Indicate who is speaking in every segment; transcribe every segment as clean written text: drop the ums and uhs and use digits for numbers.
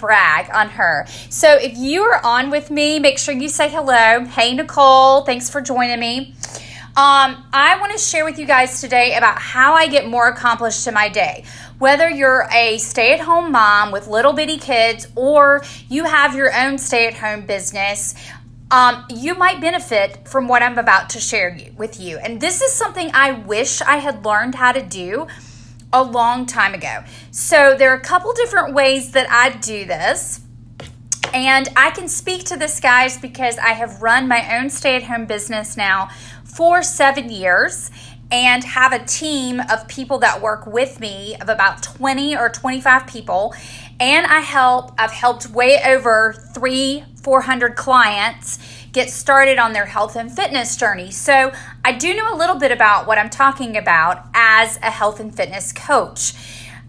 Speaker 1: brag on her. So if you are on with me, make sure you say hello. Hey, Nicole, thanks for joining me. I want to share with you guys today about how I get more accomplished in my day. Whether you're a stay-at-home mom with little bitty kids or you have your own stay-at-home business, you might benefit from what I'm about to share with you. And this is something I wish I had learned how to do a long time ago. So there are a couple different ways that I do this. And I can speak to this, guys, because I have run my own stay-at-home business now for 7 years and have a team of people that work with me of about 20 or 25 people. And I've helped way over 400 clients get started on their health and fitness journey. So I do know a little bit about what I'm talking about as a health and fitness coach.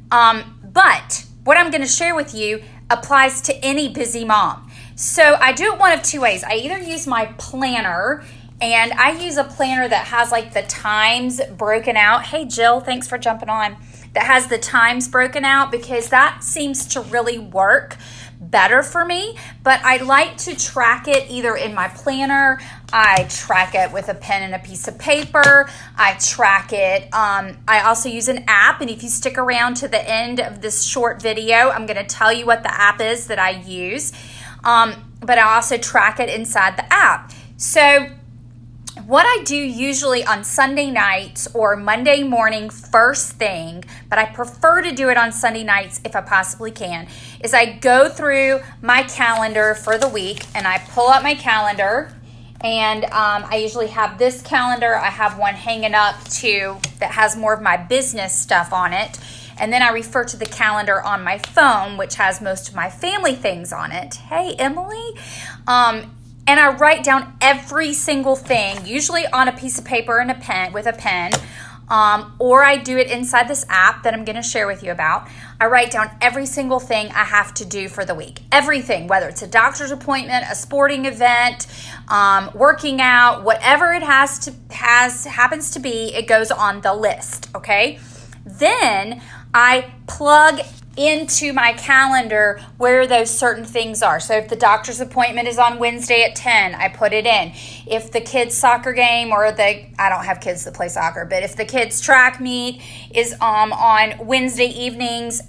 Speaker 1: But what I'm going to share with you applies to any busy mom. So I do it one of two ways. I either use my planner, and I use a planner that has like the times broken out. Hey, Jill, thanks for jumping on. That has the times broken out because that seems to really work better for me. But I like to track it either in my planner. I track it with a pen and a piece of paper. I track it. I also use an app. And if you stick around to the end of this short video, I'm going to tell you what the app is that I use. But I also track it inside the app. So what I do usually on Sunday nights or Monday morning first thing, but I prefer to do it on Sunday nights if I possibly can, is I go through my calendar for the week and I pull up my calendar, and I usually have this calendar. I have one hanging up too that has more of my business stuff on it. And then I refer to the calendar on my phone, which has most of my family things on it. Hey, Emily. And I write down every single thing, usually on a piece of paper and a pen, or I do it inside this app that I'm going to share with you about. I write down every single thing I have to do for the week. Everything, whether it's a doctor's appointment, a sporting event, working out, whatever it happens to be, it goes on the list, okay? Then I plug into my calendar where those certain things are. So if the doctor's appointment is on Wednesday at 10, I put it in. If the kids' soccer game I don't have kids that play soccer, but if the kids' track meet is on Wednesday evenings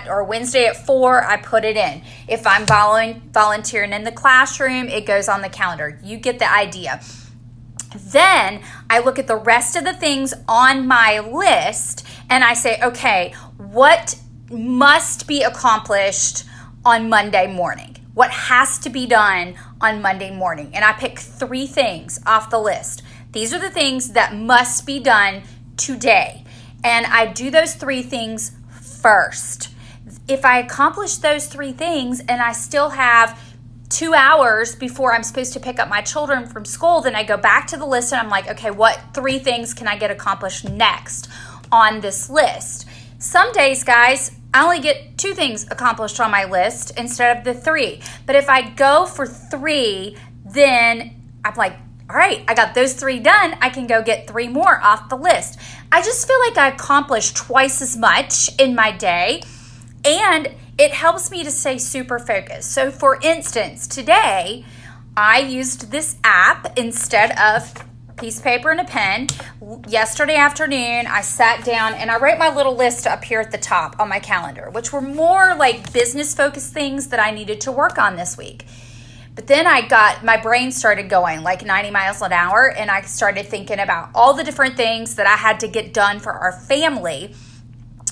Speaker 1: or Wednesday at 4, I put it in. If I'm volunteering in the classroom, it goes on the calendar. You get the idea. Then I look at the rest of the things on my list and I say, okay, what must be accomplished on Monday morning? What has to be done on Monday morning? And I pick 3 things off the list. These are the things that must be done today. And I do those 3 things first. If I accomplish those 3 things and I still have 2 hours before I'm supposed to pick up my children from school, then I go back to the list and I'm like, okay, what 3 things can I get accomplished next on this list? Some days, guys, I only get 2 things accomplished on my list instead of the 3. But if I go for 3, then I'm like, all right, I got those 3 done. I can go get 3 more off the list. I just feel like I accomplished twice as much in my day, and it helps me to stay super focused. So for instance, today I used this app instead of piece of paper and a pen. Yesterday afternoon, I sat down and I wrote my little list up here at the top on my calendar, which were more like business-focused things that I needed to work on this week. But then my brain started going like 90 miles an hour, and I started thinking about all the different things that I had to get done for our family.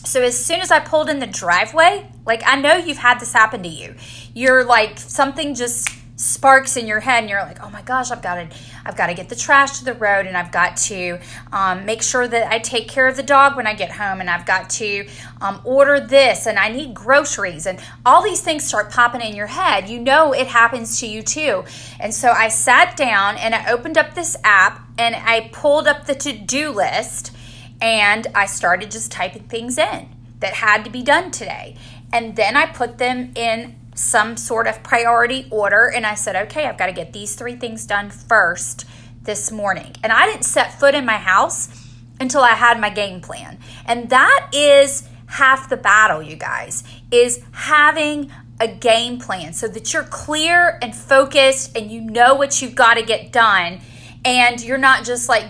Speaker 1: So as soon as I pulled in the driveway, like I know you've had this happen to you. You're like, something just sparks in your head and you're like, oh my gosh, I've got to get the trash to the road, and I've got to make sure that I take care of the dog when I get home, and I've got to order this, and I need groceries, and all these things start popping in your head. You know it happens to you too. And so I sat down and I opened up this app and I pulled up the to-do list, and I started just typing things in that had to be done today. And then I put them in some sort of priority order, and I said, okay, I've got to get these 3 things done first this morning. And I didn't set foot in my house until I had my game plan. And that is half the battle, you guys, is having a game plan so that you're clear and focused and you know what you've got to get done, and you're not just like,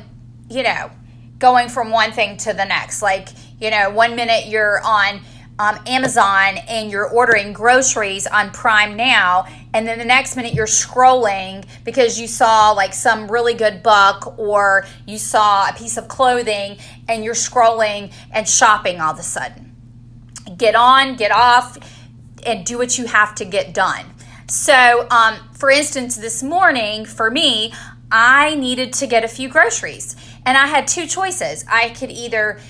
Speaker 1: going from one thing to the next. Like, 1 minute you're on Amazon and you're ordering groceries on Prime Now, and then the next minute you're scrolling because you saw like some really good book or you saw a piece of clothing, and you're scrolling and shopping all of a sudden. Get on, get off, and do what you have to get done. So, for instance, this morning for me, I needed to get a few groceries, and I had two choices. I could either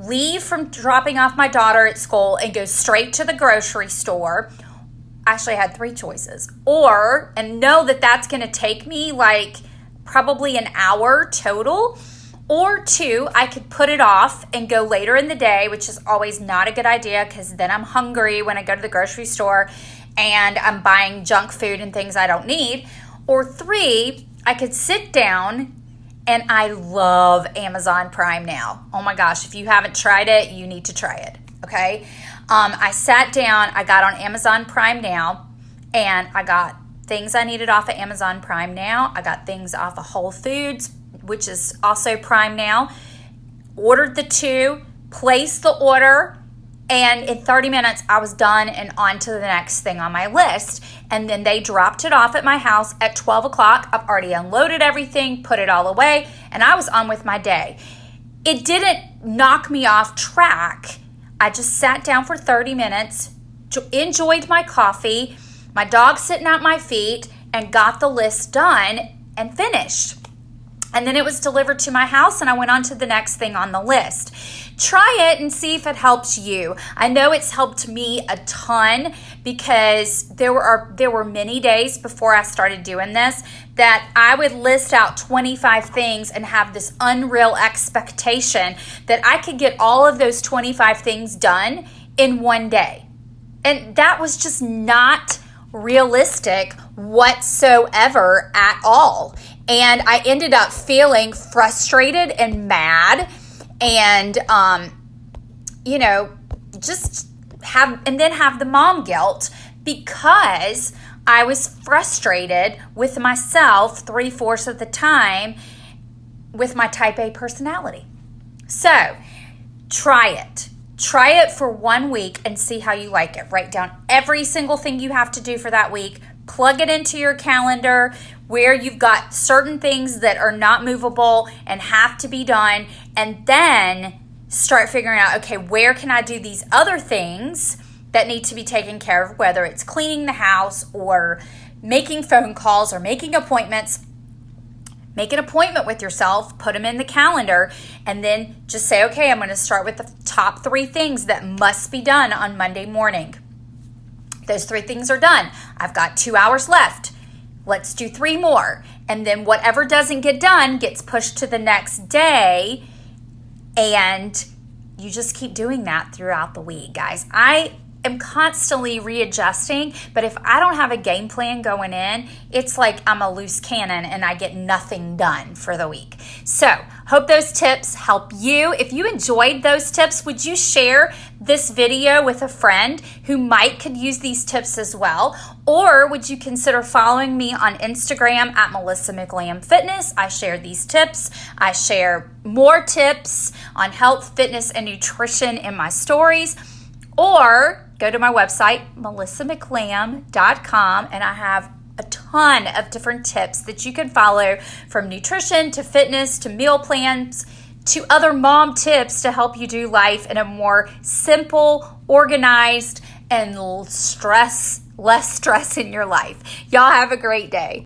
Speaker 1: leave from dropping off my daughter at school and go straight to the grocery store. Actually, I had three choices. And know that that's going to take me like probably an hour total. Or two, I could put it off and go later in the day, which is always not a good idea because then I'm hungry when I go to the grocery store and I'm buying junk food and things I don't need. Or three, I could sit down, and I love Amazon Prime Now. Oh my gosh, if you haven't tried it, you need to try it, okay? I sat down, I got on Amazon Prime Now, and I got things I needed off of Amazon Prime Now. I got things off of Whole Foods, which is also Prime Now. Ordered the two, placed the order, and in 30 minutes, I was done and on to the next thing on my list. And then they dropped it off at my house at 12 o'clock. I've already unloaded everything, put it all away, and I was on with my day. It didn't knock me off track. I just sat down for 30 minutes, enjoyed my coffee, my dog sitting at my feet, and got the list done and finished. And then it was delivered to my house, and I went on to the next thing on the list. Try it and see if it helps you. I know it's helped me a ton because there were many days before I started doing this that I would list out 25 things and have this unreal expectation that I could get all of those 25 things done in one day. And that was just not realistic whatsoever at all. And I ended up feeling frustrated and mad and, have the mom guilt because I was frustrated with myself 3/4 of the time with my type A personality. So try it. Try it for 1 week and see how you like it. Write down every single thing you have to do for that week. Plug it into your calendar where you've got certain things that are not movable and have to be done. And then start figuring out, okay, where can I do these other things that need to be taken care of, whether it's cleaning the house or making phone calls or making appointments. Make an appointment with yourself, put them in the calendar, and then just say, okay, I'm going to start with the top 3 things that must be done on Monday morning. Those 3 things are done. I've got 2 hours left. Let's do 3 more. And then whatever doesn't get done gets pushed to the next day, and you just keep doing that throughout the week, guys. I am constantly readjusting, but if I don't have a game plan going in, it's like I'm a loose cannon and I get nothing done for the week. So, hope those tips help you. If you enjoyed those tips, would you share this video with a friend who could use these tips as well? Or would you consider following me on Instagram at Melissa McLam Fitness? I share these tips. I share more tips on health, fitness, and nutrition in my stories. Or go to my website, melissamclam.com, and I have a ton of different tips that you can follow, from nutrition to fitness to meal plans to other mom tips to help you do life in a more simple, organized, and less stress in your life. Y'all have a great day.